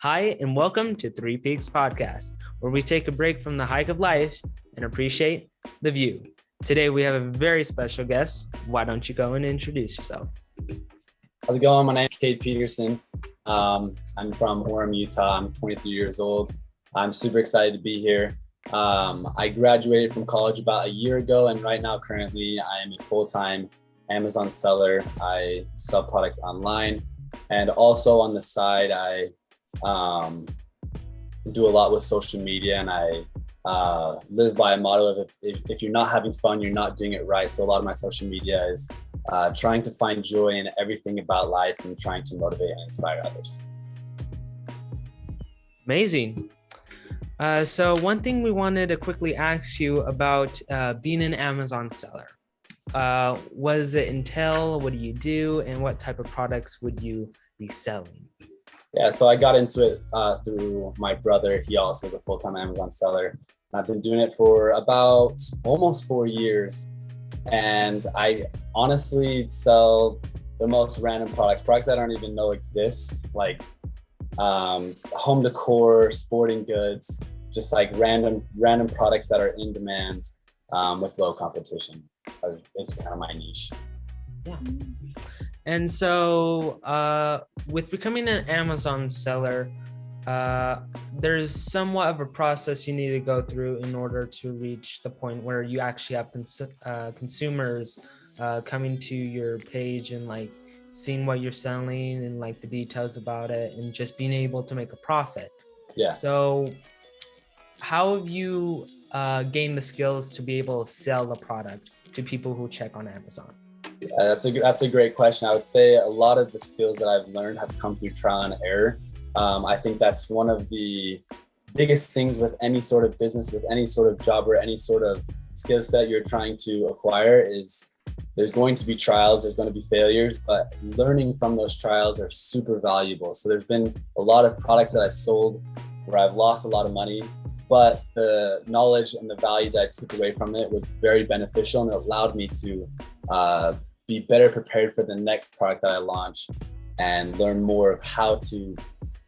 Hi, and welcome to Three Peaks Podcast, where we take a break from the hike of life and appreciate the view. Today, we have a very special guest. Why don't you go and introduce yourself? How's it going? My name is Kade Peterson. I'm from Orem, Utah. I'm 23 years old. I'm super excited to be here. I graduated from college about a year ago, and right now, currently, I am a full-time Amazon seller. I sell products online, and also on the side, I do a lot with social media, and I live by a motto of if you're not having fun, you're not doing it right. So a lot of my social media is trying to find joy in everything about life and trying to motivate and inspire others. Amazing. So one thing we wanted to quickly ask you about being an Amazon seller. What does it entail? What do you do? And what type of products would you be selling? Yeah, so I got into it through my brother. He also is a full-time Amazon seller. I've been doing it for about almost 4 years. And I honestly sell the most random products that I don't even know exist, like home decor, sporting goods, just like random products that are in demand with low competition. It's kind of my niche. Yeah. And so with becoming an Amazon seller, there's somewhat of a process you need to go through in order to reach the point where you actually have consumers coming to your page and like seeing what you're selling and like the details about it and just being able to make a profit. Yeah. So how have you gained the skills to be able to sell the product to people who check on Amazon? That's a great question. I would say a lot of the skills that I've learned have come through trial and error. I think that's one of the biggest things with any sort of business, with any sort of job or any sort of skill set you're trying to acquire is there's going to be trials, there's going to be failures, but learning from those trials are super valuable. So there's been a lot of products that I've sold where I've lost a lot of money, but the knowledge and the value that I took away from it was very beneficial, and it allowed me to be better prepared for the next product that I launch and learn more of how to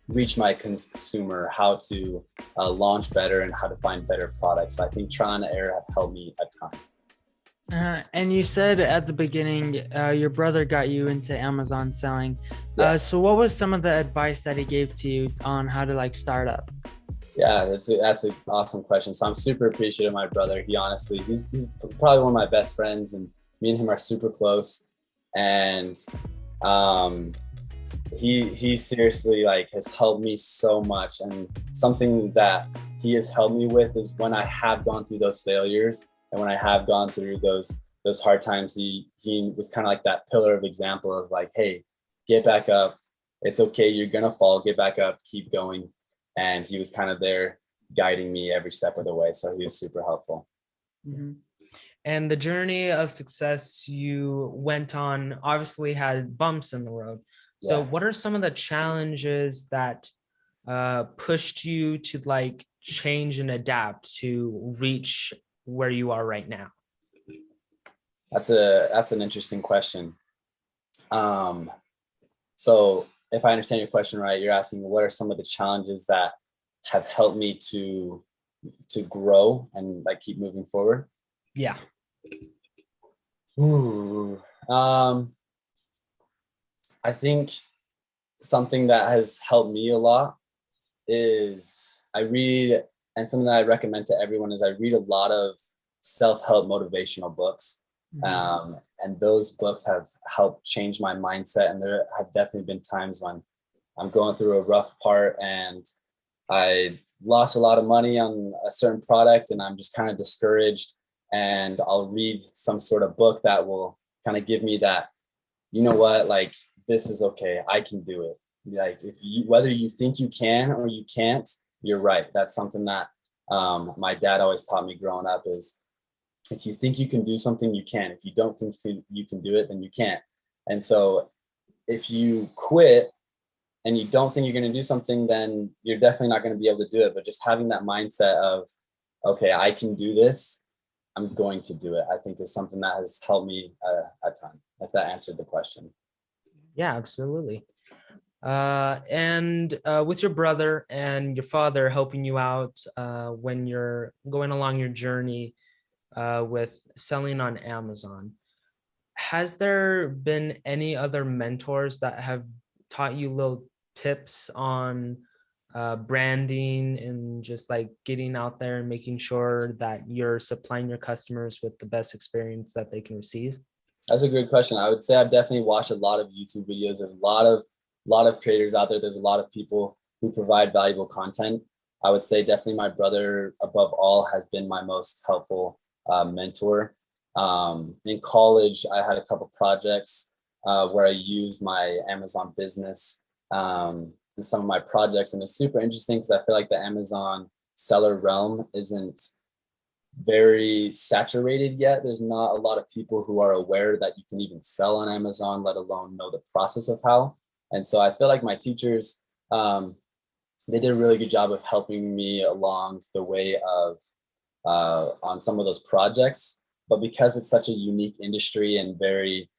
reach my consumer, how to launch better, and how to find better products. So I think trial and error have helped me a ton. And you said at the beginning, your brother got you into Amazon selling. Yeah. So what was some of the advice that he gave to you on how to like start up? Yeah, that's an awesome question. So I'm super appreciative of my brother. He's probably one of my best friends, and me and him are super close. And he seriously like has helped me so much. And something that he has helped me with is when I have gone through those failures and when I have gone through those hard times, he was kind of like that pillar of example of like, hey, get back up. It's okay. You're going to fall. Get back up. Keep going. And he was kind of there guiding me every step of the way. So he was super helpful. Mm-hmm. And the journey of success you went on obviously had bumps in the road. So what are some of the challenges that pushed you to like change and adapt to reach where you are right now? That's an interesting question. So if I understand your question right, you're asking what are some of the challenges that have helped me to grow and like keep moving forward? Yeah. Ooh. I think something that has helped me a lot is I read, and something that I recommend to everyone is I read a lot of self-help motivational books. Mm-hmm. And those books have helped change my mindset. And there have definitely been times when I'm going through a rough part and I lost a lot of money on a certain product and I'm just kind of discouraged. And I'll read some sort of book that will kind of give me that, you know what, like, this is okay. I can do it. Like whether you think you can or you can't, you're right. That's something that my dad always taught me growing up is if you think you can do something, you can. If you don't think you can do it, then you can't. And so if you quit and you don't think you're going to do something, then you're definitely not going to be able to do it. But just having that mindset of, okay, I can do this, I'm going to do it, I think is something that has helped me a ton, if that answered the question. Yeah, absolutely. And with your brother and your father helping you out when you're going along your journey with selling on Amazon, has there been any other mentors that have taught you little tips on branding and just like getting out there and making sure that you're supplying your customers with the best experience that they can receive? That's a great question. I would say I've definitely watched a lot of YouTube videos. There's a lot of creators out there. There's a lot of people who provide valuable content. I would say definitely my brother, above all, has been my most helpful mentor. In college, I had a couple projects where I used my Amazon business in some of my projects, and it's super interesting because I feel like the Amazon seller realm isn't very saturated yet. There's not a lot of people who are aware that you can even sell on Amazon, let alone know the process of how. And so I feel like my teachers, they did a really good job of helping me along the way of on some of those projects. But because it's such a unique industry and very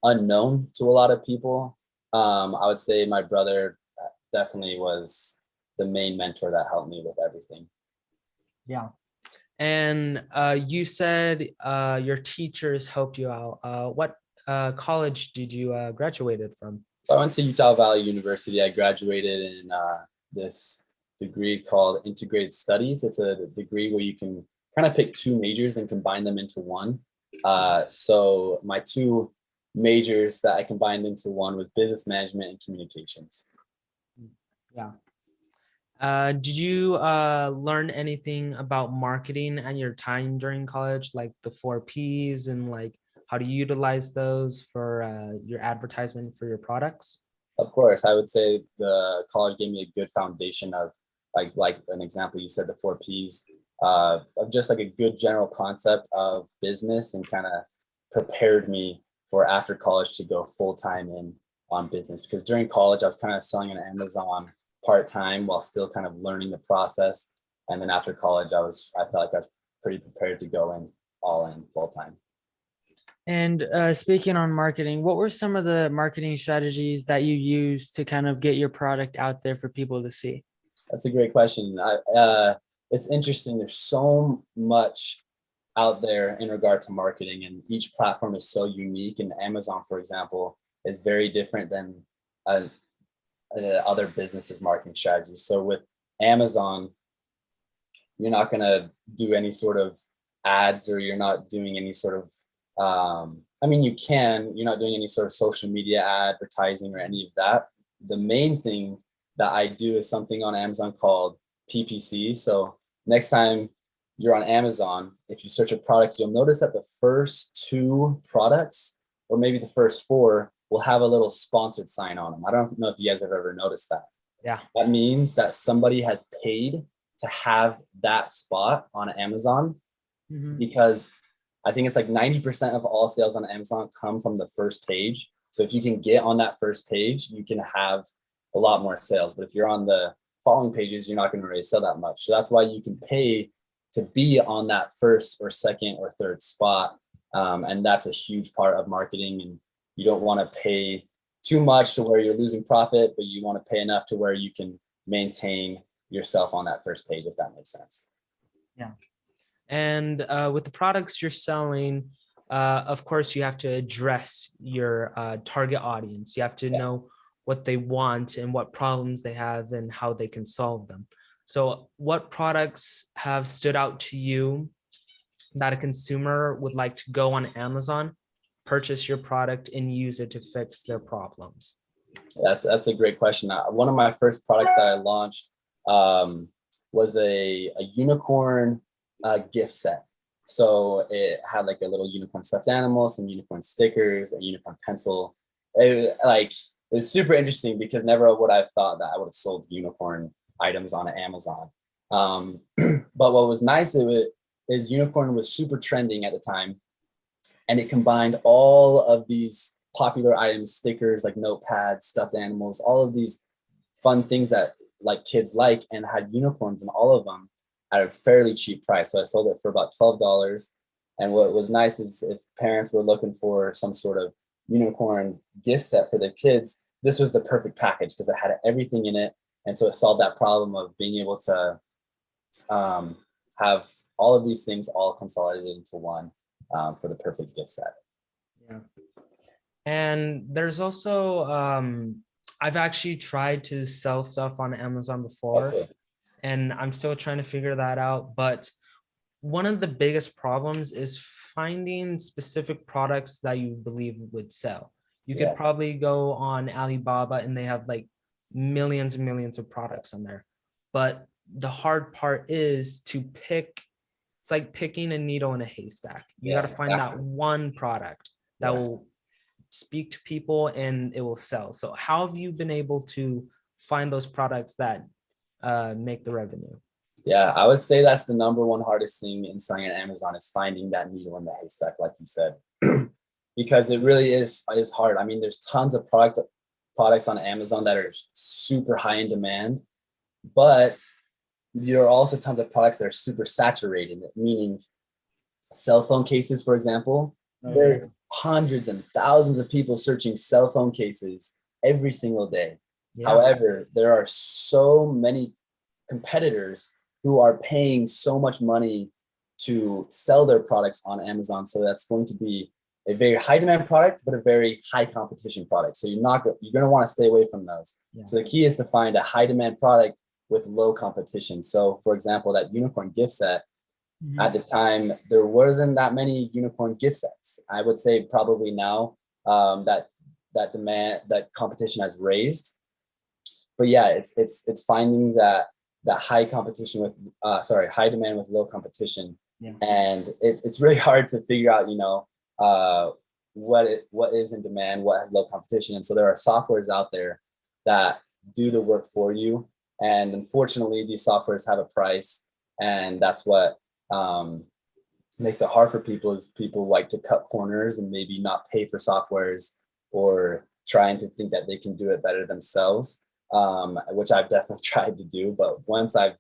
unknown to a lot of people, I would say my brother definitely was the main mentor that helped me with everything. Yeah. And you said your teachers helped you out. What college did you graduated from? So I went to Utah Valley University. I graduated in this degree called Integrated Studies. It's a degree where you can kind of pick two majors and combine them into one. So my two majors that I combined into one was business management and communications. Yeah. Did you learn anything about marketing at your time during college, like the 4 Ps and like how to utilize those for your advertisement for your products? Of course, I would say the college gave me a good foundation of like an example you said, the 4 Ps, of just like a good general concept of business, and kind of prepared me for after college to go full time in on business. Because during college I was kind of selling on Amazon part time while still kind of learning the process, and then after college I felt like I was pretty prepared to go in all in full time. And speaking on marketing, what were some of the marketing strategies that you used to kind of get your product out there for people to see? That's a great question. It's interesting. There's so much out there in regard to marketing, and each platform is so unique. And Amazon, for example, is very different than uh, other businesses' marketing strategies. So with Amazon, you're not going to do any sort of ads, or you're not doing any sort of I mean, you're not doing any sort of social media advertising or any of that. The main thing that I do is something on Amazon called PPC. So next time you're on Amazon, if you search a product, you'll notice that the first two products, or maybe the first four, will have a little sponsored sign on them. I don't know if you guys have ever noticed that. Yeah. That means that somebody has paid to have that spot on Amazon, because I think it's like 90% of all sales on Amazon come from the first page. So if you can get on that first page, you can have a lot more sales. But if you're on the following pages, you're not going to really sell that much. So that's why you can pay to be on that first or second or third spot. And that's a huge part of marketing. And you don't want to pay too much to where you're losing profit, but you want to pay enough to where you can maintain yourself on that first page, if that makes sense. Yeah. And with the products you're selling, of course, you have to address your target audience. You have to know what they want and what problems they have and how they can solve them. So what products have stood out to you that a consumer would like to go on Amazon, purchase your product, and use it to fix their problems? That's a great question. One of my first products that I launched was a unicorn gift set. So it had like a little unicorn stuffed animal, some unicorn stickers, a unicorn pencil. It was super interesting because never would I have thought that I would have sold unicorn items on Amazon. But what was nice is unicorn was super trending at the time, and it combined all of these popular items, stickers like notepads, stuffed animals, all of these fun things that like kids like, and had unicorns in all of them at a fairly cheap price. So I sold it for about $12. And what was nice is if parents were looking for some sort of unicorn gift set for their kids, this was the perfect package because it had everything in it. And so it solved that problem of being able to have all of these things all consolidated into one for the perfect gift set. Yeah. And there's also, I've actually tried to sell stuff on Amazon before, Okay. and I'm still trying to figure that out. But one of the biggest problems is finding specific products that you believe would sell. You could Yeah. probably go on Alibaba and they have like millions and millions of products on there. But the hard part is to pick, it's like picking a needle in a haystack. You got to find that one product that will speak to people and it will sell. So how have you been able to find those products that make the revenue? Yeah, I would say that's the number one hardest thing in selling on Amazon is finding that needle in the haystack, like you said, because it really is hard. I mean, there's tons of products on Amazon that are super high in demand, but there are also tons of products that are super saturated, meaning cell phone cases, for example. There's hundreds and thousands of people searching cell phone cases every single day. Yeah. However, there are so many competitors who are paying so much money to sell their products on Amazon. So that's going to be a very high demand product, but a very high competition product. So you're going to want to stay away from those. Yeah. So the key is to find a high demand product with low competition. So for example, that unicorn gift set, at the time, there wasn't that many unicorn gift sets. I would say probably now that competition has raised. But yeah, it's finding that high competition with high demand with low competition. Yeah. And it's really hard to figure out, what is in demand, what has low competition. And so there are softwares out there that do the work for you. And unfortunately, these softwares have a price, and that's what makes it hard for people. Is people like to cut corners and maybe not pay for softwares, or trying to think that they can do it better themselves, which I've definitely tried to do. But once I've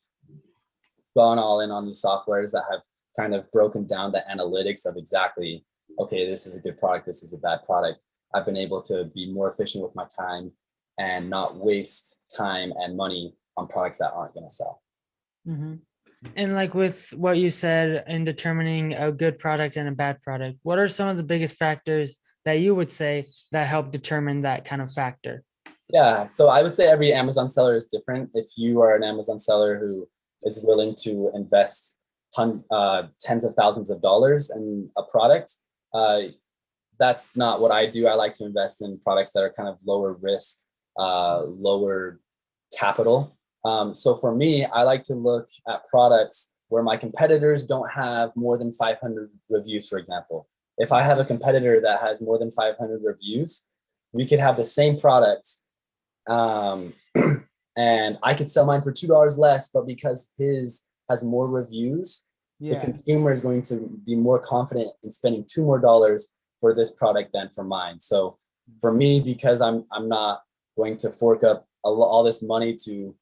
gone all in on these softwares that have kind of broken down the analytics of exactly, okay, this is a good product, this is a bad product, I've been able to be more efficient with my time and not waste time and money on products that aren't going to sell. Mm-hmm. And like with what you said in determining a good product and a bad product, what are some of the biggest factors that you would say that help determine that kind of factor? Yeah, so I would say every Amazon seller is different. If you are an Amazon seller who is willing to invest tens of thousands of dollars in a product, that's not what I do. I like to invest in products that are kind of lower risk, lower capital. So for me, I like to look at products where my competitors don't have more than 500 reviews, for example. If I have a competitor that has more than 500 reviews, we could have the same product, and I could sell mine for $2 less, but because his has more reviews, the consumer is going to be more confident in spending $2 more for this product than for mine. So for me, because I'm not going to fork up all this money to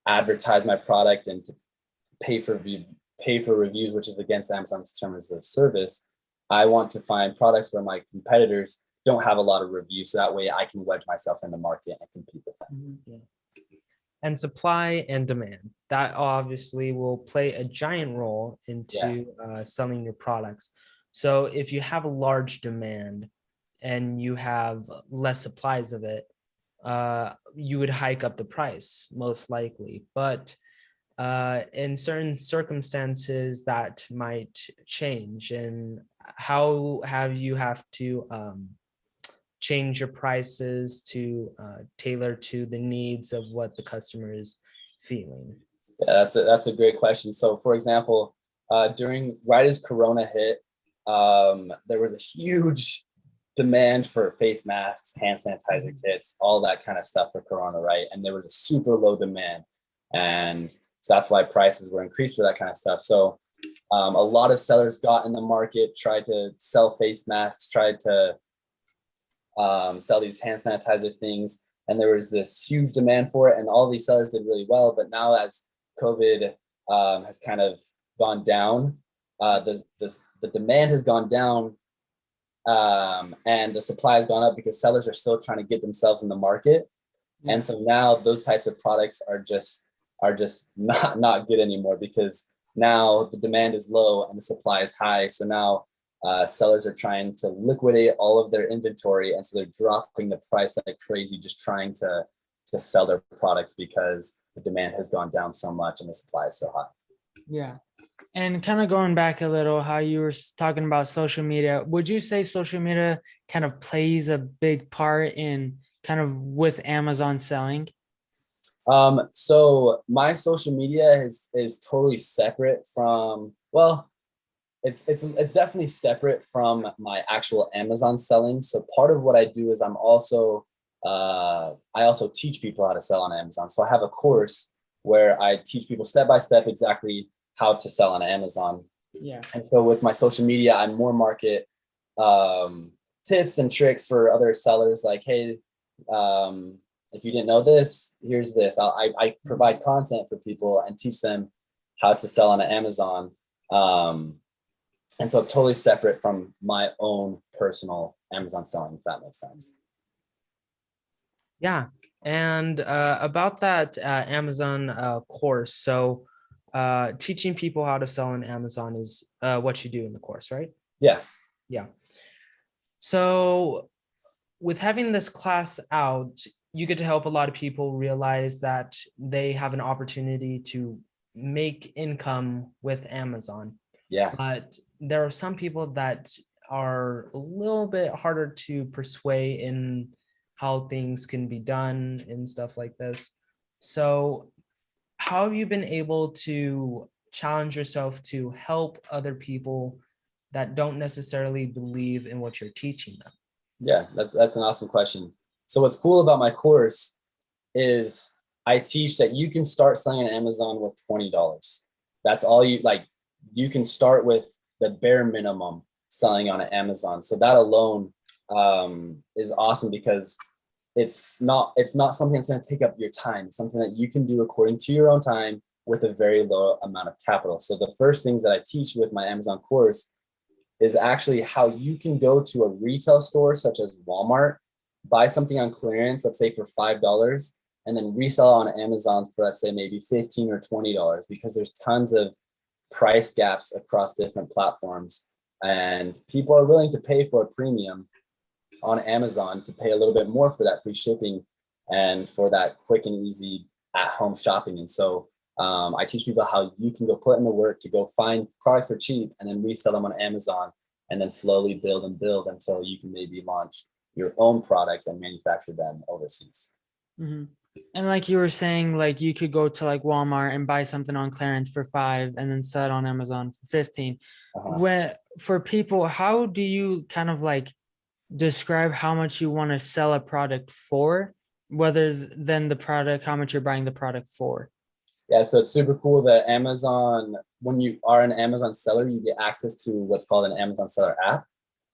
advertise my product and to pay for reviews, which is against Amazon's terms of service, I want to find products where my competitors don't have a lot of reviews, so that way I can wedge myself in the market and compete with them. Yeah. And supply and demand, that obviously will play a giant role into selling your products. So if you have a large demand and you have less supplies of it, you would hike up the price most likely. But in certain circumstances that might change. And how have you to change your prices to tailor to the needs of what the customer is feeling? Yeah, that's a great question. So for example, right as Corona hit, there was a huge demand for face masks, hand sanitizer kits, all that kind of stuff for Corona, right? And there was a super low demand. And so that's why prices were increased for that kind of stuff. So a lot of sellers got in the market, tried to sell face masks, tried to sell these hand sanitizer things. And there was this huge demand for it. And all these sellers did really well. But now as COVID has kind of gone down, the demand has gone down and the supply has gone up because sellers are still trying to get themselves in the market. And so now those types of products are just not good anymore, because now the demand is low and the supply is high. So now sellers are trying to liquidate all of their inventory, and so they're dropping the price like crazy, just trying to sell their products because the demand has gone down so much and the supply is so high. Yeah. And kind of going back a little, how you were talking about social media, would you say social media kind of plays a big part in kind of with Amazon selling? So my social media is totally separate from, well, it's definitely separate from my actual Amazon selling. So part of what I do is I also teach people how to sell on Amazon. So I have a course where I teach people step by step exactly how to sell on Amazon. Yeah. And so with my social media, I more market tips and tricks for other sellers. Like, hey, if you didn't know this, here's this. I provide content for people and teach them how to sell on Amazon. And so it's totally separate from my own personal Amazon selling, if that makes sense. Yeah. And about that Amazon course, so teaching people how to sell on Amazon is what you do in the course, right? Yeah. Yeah. So with having this class out, you get to help a lot of people realize that they have an opportunity to make income with Amazon. Yeah. But there are some people that are a little bit harder to persuade in how things can be done and stuff like this. So how have you been able to challenge yourself to help other people that don't necessarily believe in what you're teaching them? Yeah, that's an awesome question. So what's cool about my course is I teach that you can start selling on Amazon with $20. That's all you like. You can start with the bare minimum selling on Amazon. So that alone is awesome, because it's not something that's going to take up your time. It's something that you can do according to your own time with a very low amount of capital. So the first things that I teach with my Amazon course is actually how you can go to a retail store such as Walmart, buy something on clearance, let's say for $5, and then resell on Amazon for, let's say, maybe $15 or $20, because there's tons of price gaps across different platforms, and people are willing to pay for a premium on Amazon to pay a little bit more for that free shipping and for that quick and easy at-home shopping. And so I teach people how you can go put in the work to go find products for cheap and then resell them on Amazon, and then slowly build and build until you can maybe launch your own products and manufacture them overseas. Mm-hmm. And like you were saying, like you could go to like Walmart and buy something on clearance for $5 and then sell it on Amazon for 15. When for people, how do you kind of like describe how much you want to sell a product for, rather than the product, how much you're buying the product for? Yeah, so it's super cool that Amazon, when you are an Amazon seller, you get access to what's called an Amazon seller app.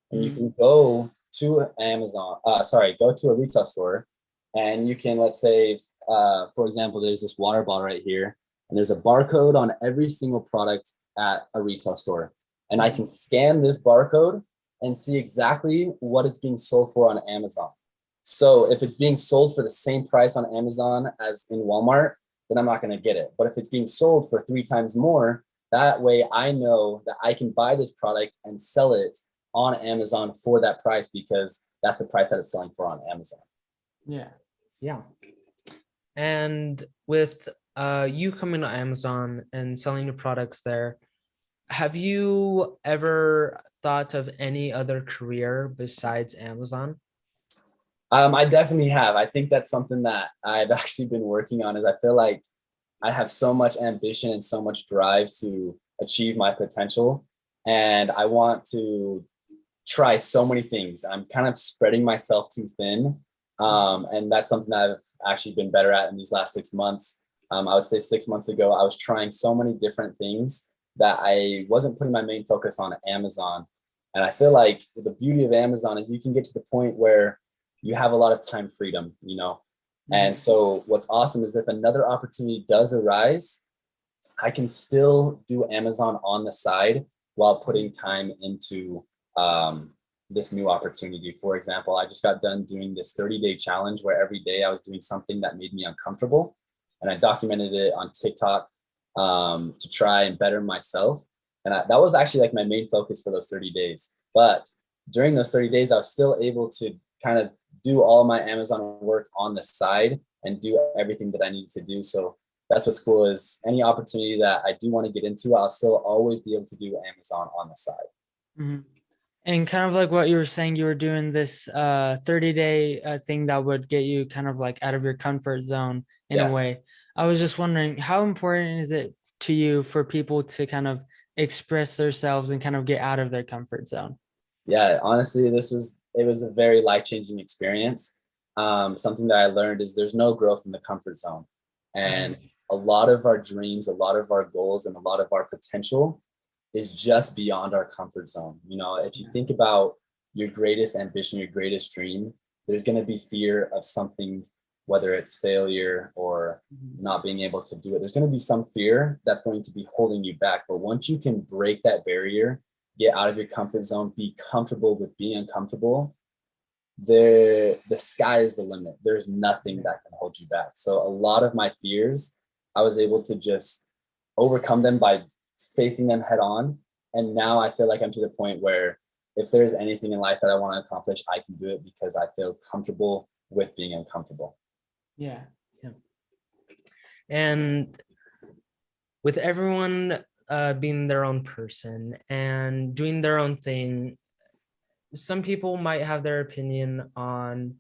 And you can go to go to a retail store, and you can, let's say, for example, there's this water bottle right here, and there's a barcode on every single product at a retail store. And I can scan this barcode and see exactly what it's being sold for on Amazon. So if it's being sold for the same price on Amazon as in Walmart, then I'm not going to get it. But if it's being sold for 3 times more, that way I know that I can buy this product and sell it on Amazon for that price, because that's the price that it's selling for on Amazon. Yeah. Yeah. And with you coming to Amazon and selling your products there, have you ever thought of any other career besides Amazon? I definitely have. I think that's something that I've actually been working on, is I feel like I have so much ambition and so much drive to achieve my potential. And I want to try so many things. I'm kind of spreading myself too thin. And that's something that I've actually been better at in these last 6 months. I would say 6 months ago, I was trying so many different things that I wasn't putting my main focus on Amazon. And I feel like the beauty of Amazon is you can get to the point where you have a lot of time freedom, you know? And so what's awesome is if another opportunity does arise, I can still do Amazon on the side while putting time into this new opportunity. For example, I just got done doing this 30-day challenge where every day I was doing something that made me uncomfortable, and I documented it on TikTok to try and better myself. And that was actually like my main focus for those 30 days. But during those 30 days, I was still able to kind of do all my Amazon work on the side and do everything that I needed to do. So that's what's cool, is any opportunity that I do want to get into, I'll still always be able to do Amazon on the side. Mm-hmm. And kind of like what you were saying, you were doing this 30-day thing that would get you kind of like out of your comfort zone in a way. I was just wondering, how important is it to you for people to kind of express themselves and kind of get out of their comfort zone? Yeah, honestly, it was a very life-changing experience. Something that I learned is there's no growth in the comfort zone. And a lot of our dreams, a lot of our goals, and a lot of our potential is just beyond our comfort zone. You know, if you think about your greatest ambition, your greatest dream, there's going to be fear of something, whether it's failure or not being able to do it. There's going to be some fear that's going to be holding you back. But once you can break that barrier, get out of your comfort zone, be comfortable with being uncomfortable, the sky is the limit. There's nothing that can hold you back. So a lot of my fears, I was able to just overcome them by facing them head on. And now I feel like I'm to the point where if there's anything in life that I want to accomplish, I can do it because I feel comfortable with being uncomfortable. Yeah. And with everyone being their own person and doing their own thing, some people might have their opinion on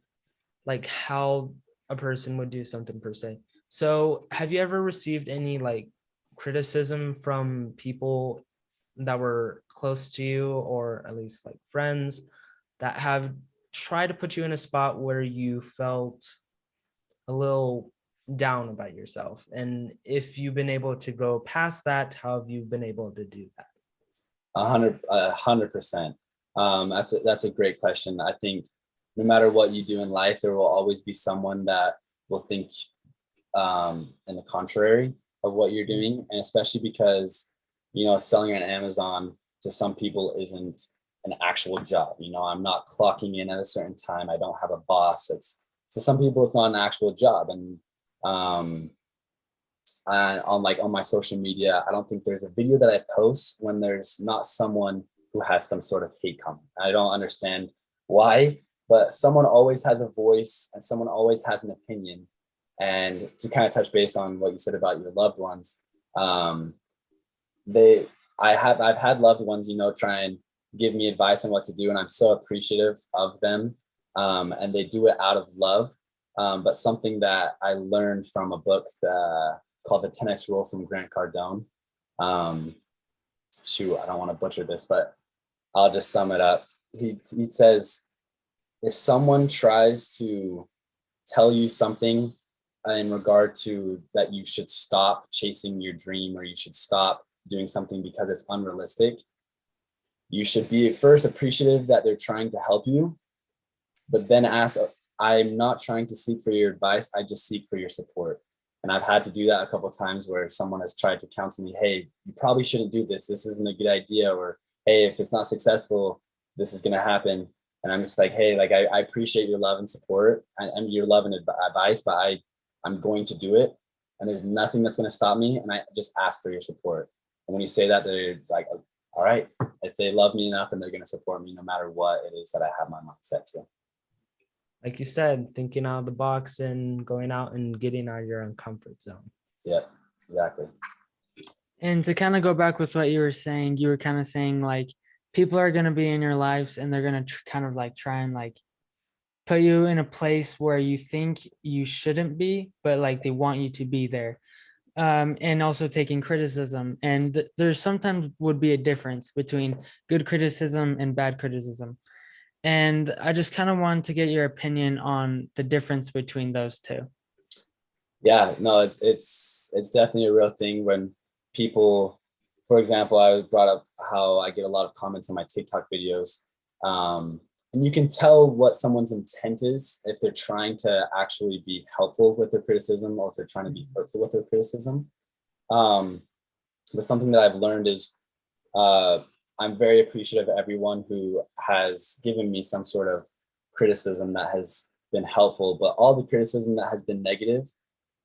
like how a person would do something per se. So have you ever received any like criticism from people that were close to you, or at least like friends, that have tried to put you in a spot where you felt a little down about yourself? And if you've been able to go past that, how have you been able to do that? 100%. That's a great question. I think no matter what you do in life, there will always be someone that will think in the contrary of what you're doing. And especially because, you know, selling on Amazon to some people isn't an actual job. You know, I'm not clocking in at a certain time. I don't have a boss. So some people it's not an actual job. And on my social media, I don't think there's a video that I post when there's not someone who has some sort of hate comment. I don't understand why, but someone always has a voice and someone always has an opinion. And to kind of touch base on what you said about your loved ones, I've had loved ones, you know, try and give me advice on what to do, and I'm so appreciative of them. And they do it out of love. But something that I learned from a book called The 10X Rule from Grant Cardone. I don't want to butcher this, but I'll just sum it up. He says, if someone tries to tell you something in regard to that you should stop chasing your dream or you should stop doing something because it's unrealistic, you should be first appreciative that they're trying to help you, but then ask, I'm not trying to seek for your advice, I just seek for your support. And I've had to do that a couple of times where someone has tried to counsel me, hey, you probably shouldn't do this. This isn't a good idea. Or, hey, if it's not successful, this is going to happen. And I'm just like, hey, like, I appreciate your love and support and your love and advice, but I'm going to do it. And there's nothing that's going to stop me. And I just ask for your support. And when you say that, they're like, all right, if they love me enough, then they're going to support me no matter what it is that I have my mind set to. Like you said, thinking out of the box and going out and getting out of your own comfort zone. Yeah, exactly. And to kind of go back with what you were kind of saying like people are going to be in your lives and they're going to kind of like try and like put you in a place where you think you shouldn't be, but like they want you to be there. And also taking criticism. And there's sometimes would be a difference between good criticism and bad criticism. And I just kind of wanted to get your opinion on the difference between those two. Yeah, no, it's definitely a real thing when people, for example, I brought up how I get a lot of comments on my TikTok videos. And you can tell what someone's intent is if they're trying to actually be helpful with their criticism or if they're trying to be hurtful with their criticism. But something that I've learned is I'm very appreciative of everyone who has given me some sort of criticism that has been helpful, but all the criticism that has been negative,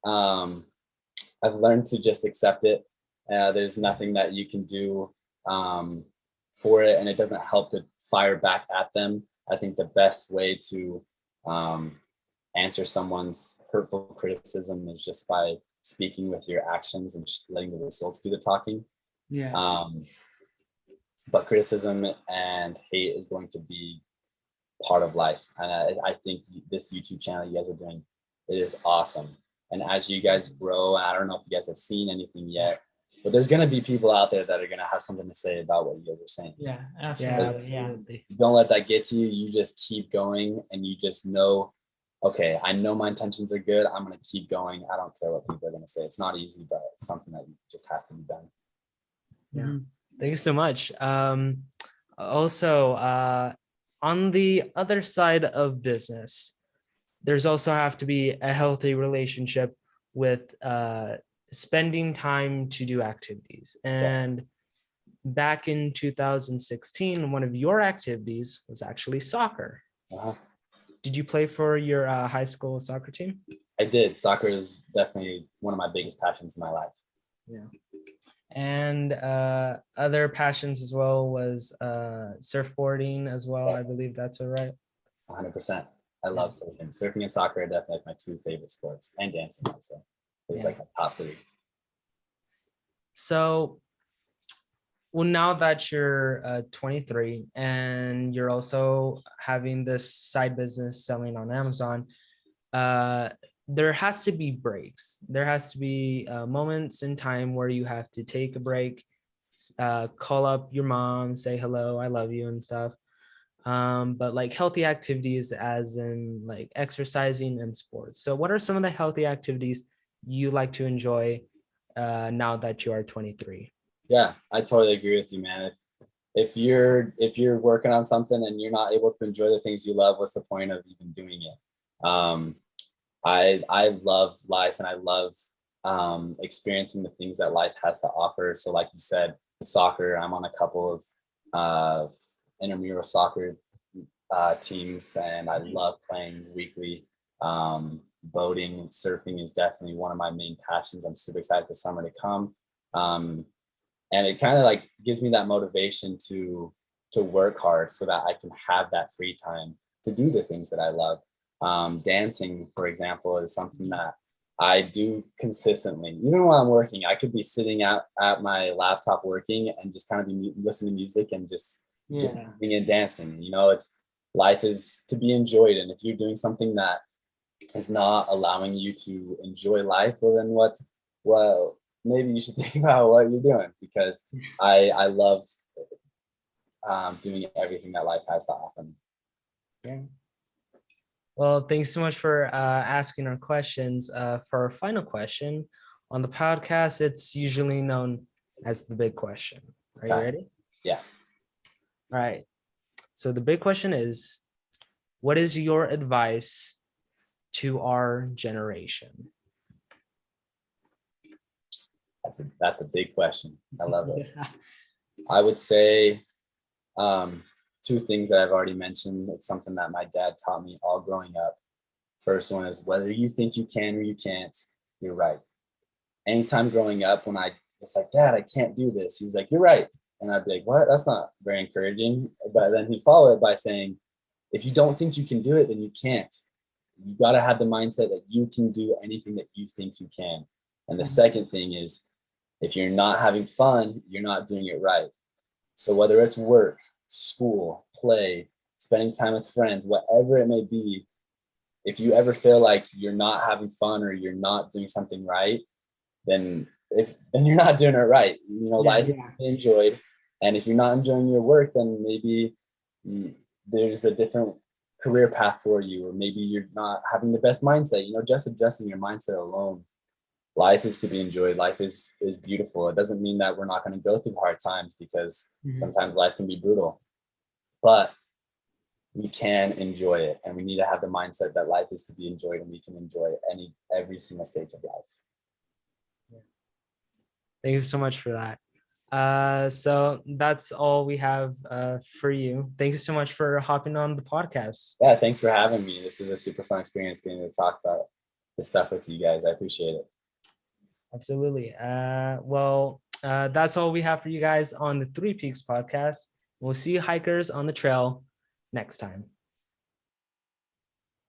I've learned to just accept it. There's nothing that you can do for it, and it doesn't help to fire back at them. I think the best way to answer someone's hurtful criticism is just by speaking with your actions and letting the results do the talking. Yeah. But criticism and hate is going to be part of life. And I think this YouTube channel you guys are doing, it is awesome. And as you guys grow, I don't know if you guys have seen anything yet, but there's going to be people out there that are going to have something to say about what you guys are saying. Yeah, Yeah, absolutely. Don't let that get to you. You just keep going, and you just know, okay, I know my intentions are good. I'm going to keep going. I don't care what people are going to say. It's not easy, but it's something that just has to be done. Yeah. Mhm. Thank you so much. Also, on the other side of business, there's also have to be a healthy relationship with spending time to do activities. And back in 2016, one of your activities was actually soccer. Uh-huh. Did you play for your high school soccer team? I did. Soccer is definitely one of my biggest passions in my life. Yeah. And other passions as well was surfboarding as well. I believe that's all right. 100%. I love surfing. Surfing and soccer are definitely like my two favorite sports, and dancing, I'd say. It's like my top three. So, well, now that you're 23 and you're also having this side business selling on Amazon, there has to be breaks. There has to be moments in time where you have to take a break, call up your mom, say hello, I love you and stuff. But like healthy activities as in like exercising and sports. So what are some of the healthy activities you like to enjoy now that you are 23? Yeah, I totally agree with you, man. If you're working on something and you're not able to enjoy the things you love, what's the point of even doing it? I love life, and I love experiencing the things that life has to offer. So like you said, soccer, I'm on a couple of intramural soccer teams, and I love playing weekly. Boating and surfing is definitely one of my main passions. I'm super excited for summer to come. And it kind of like gives me that motivation to work hard so that I can have that free time to do the things that I love. Dancing, for example, is something that I do consistently. Even while I'm working, I could be sitting at my laptop working and just kind of be listening to music and just being and dancing. You know, life is to be enjoyed, and if you're doing something that is not allowing you to enjoy life, well then well maybe you should think about what you're doing, because I love doing everything that life has to offer. Okay. Well, thanks so much for asking our questions. For our final question on the podcast, it's usually known as the big question. Are you ready? Yeah. All right. So the big question is, what is your advice to our generation? That's a big question. I love it. I would say two things that I've already mentioned. It's something that my dad taught me all growing up. First one is, whether you think you can or you can't, you're right. Anytime growing up when I was like, Dad, I can't do this, he's like, you're right. And I'd be like, what? That's not very encouraging. But then he'd follow it by saying, if you don't think you can do it, then you can't. You got to have the mindset that you can do anything that you think you can. And the second thing is, if you're not having fun, you're not doing it right. So whether it's work, school, play, spending time with friends, whatever it may be, if you ever feel like you're not having fun or you're not doing something right, then you're not doing it right. You know, life is to be enjoyed. And if you're not enjoying your work, then maybe there's a different career path for you, or maybe you're not having the best mindset. You know, just adjusting your mindset alone. Life is to be enjoyed. Life is beautiful. It doesn't mean that we're not going to go through hard times, because sometimes life can be brutal, but we can enjoy it, and we need to have the mindset that life is to be enjoyed, and we can enjoy every single stage of life. Thank you so much for that. So that's all we have for you. Thank you so much for hopping on the podcast. Yeah, thanks for having me. This is a super fun experience getting to talk about this stuff with you guys. I appreciate it. Absolutely. Well, that's all we have for you guys on the Three Peaks podcast. We'll see you hikers on the trail next time.